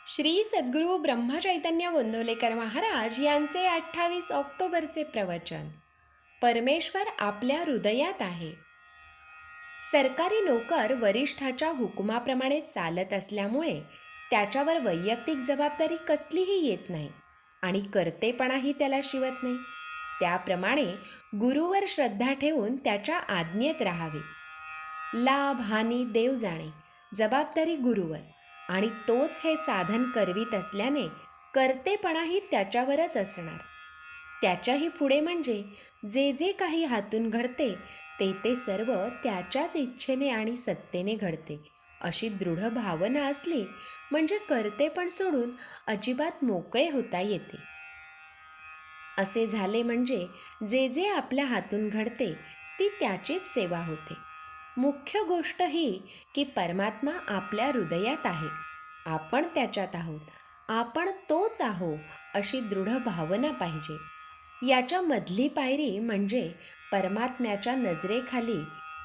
श्री सद्गुरू ब्रह्मचैतन्य गोंदवलेकर महाराज यांचे 28 ऑक्टोबरचे प्रवचन. परमेश्वर आपल्या हृदयात आहे. सरकारी नोकर वरिष्ठाच्या हुकुमाप्रमाणे चालत असल्यामुळे त्याच्यावर वैयक्तिक जबाबदारी कसलीही येत नाही आणि कर्तेपणाही त्याला शिवत नाही. त्याप्रमाणे गुरुवर श्रद्धा ठेवून त्याच्या आज्ञेत राहावे. लाभ हानी देव जाणे, जबाबदारी गुरुवर, आणि तोच हे साधन करवीत असल्याने कर्तेपणाही त्याच्यावरच असणार. त्याच्याही पुढे म्हणजे जे जे काही हातून घडते ते सर्व त्याच्याच इच्छेने आणि सत्तेने घडते अशी दृढ भावना असली म्हणजे कर्तेपण सोडून अजिबात मोकळे होता येते. असे झाले म्हणजे जे जे आपल्या हातून घडते ती त्याचीच सेवा होते. मुख्य गोष्ट ही की परमात्मा आपल्या हृदयात आहे, आपण त्याच्यात आहोत, आपण तोच आहो अशी दृढ भावना पाहिजे. याच्या मधली पायरी म्हणजे परमात्म्याच्या नजरेखाली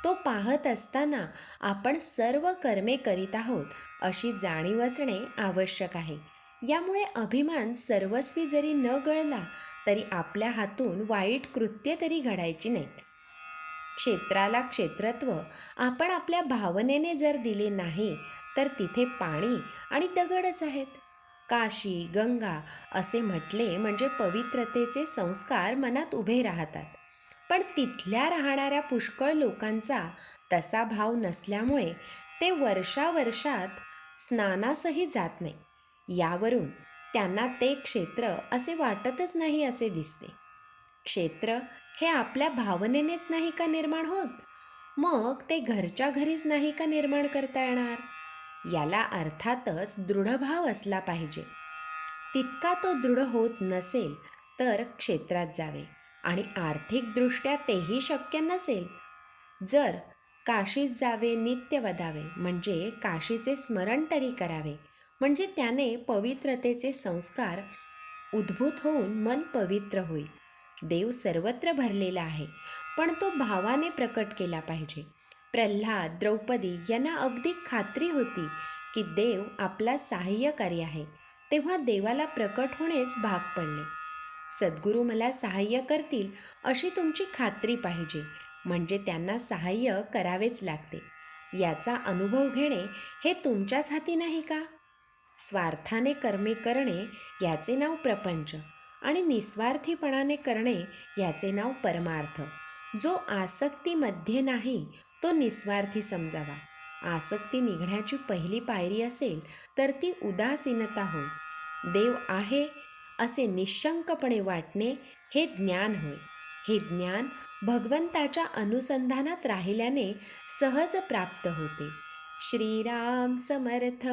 तो पाहत असताना आपण सर्व कर्मे करीत आहोत अशी जाणीव असणे आवश्यक आहे. यामुळे अभिमान सर्वस्वी जरी न गळला तरी आपल्या हातून वाईट कृत्य तरी घडायची नाहीत. क्षेत्राला क्षेत्रत्व आपण आपल्या भावनेने जर दिले नाही तर तिथे पाणी आणि दगडच आहेत. काशी गंगा असे म्हटले म्हणजे पवित्रतेचे संस्कार मनात उभे राहतात. पण तिथल्या राहणाऱ्या पुष्कळ लोकांचा तसा भाव नसल्यामुळे ते वर्षावर्षात स्नानासही जात नाही. यावरून त्यांना ते क्षेत्र असे वाटतच नाही असे दिसते. क्षेत्र हे आपल्या भावनेनेच नाही का निर्माण होत, मग ते घरच्या घरीच नाही का निर्माण करता येणार. याला अर्थातच दृढभाव असला पाहिजे. तितका तो दृढ होत नसेल तर क्षेत्रात जावे, आणि आर्थिकदृष्ट्या तेही शक्य नसेल जर काशीत जावे, नित्य वदावे म्हणजे काशीचे स्मरण तरी करावे, म्हणजे त्याने पवित्रतेचे संस्कार उद्भूत होऊन मन पवित्र होईल. देव सर्वत्र भरलेला आहे, पण तो भावाने प्रकट केला पाहिजे. प्रल्हाद द्रौपदी यांना अगदी खात्री होती की देव आपला सहाय्यकारी आहे, तेव्हा देवाला प्रकट होणेच भाग पडले. सद्गुरू मला सहाय्य करतील अशी तुमची खात्री पाहिजे, म्हणजे त्यांना सहाय्य करावेच लागते. याचा अनुभव घेणे हे तुमच्याच हाती नाही का. स्वार्थाने कर्मे करणे याचे नाव प्रपंच, आणि निस्वार्थीपणाने करणे याचे नाव परमार्थ. जो आसक्तीमध्ये नाही तो निस्वार्थी समजावा. आसक्ती निघण्याची पहिली पायरी असेल तर ती उदासीनता होय. देव आहे असे निशंकपणे वाटणे हे ज्ञान होय. हे ज्ञान भगवंताच्या अनुसंधानात राहिल्याने सहज प्राप्त होते. श्रीराम समर्थ.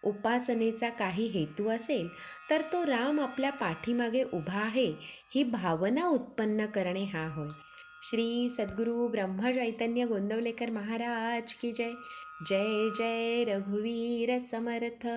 उपासनेचा काही हेतू असेल तर तो राम आपल्या पाठीमागे उभा आहे ही भावना उत्पन्न करणे हा होय. श्री सद्गुरू ब्रह्मचैतन्य गोंदवलेकर महाराज की जय. जय जय रघुवीर समर्थ.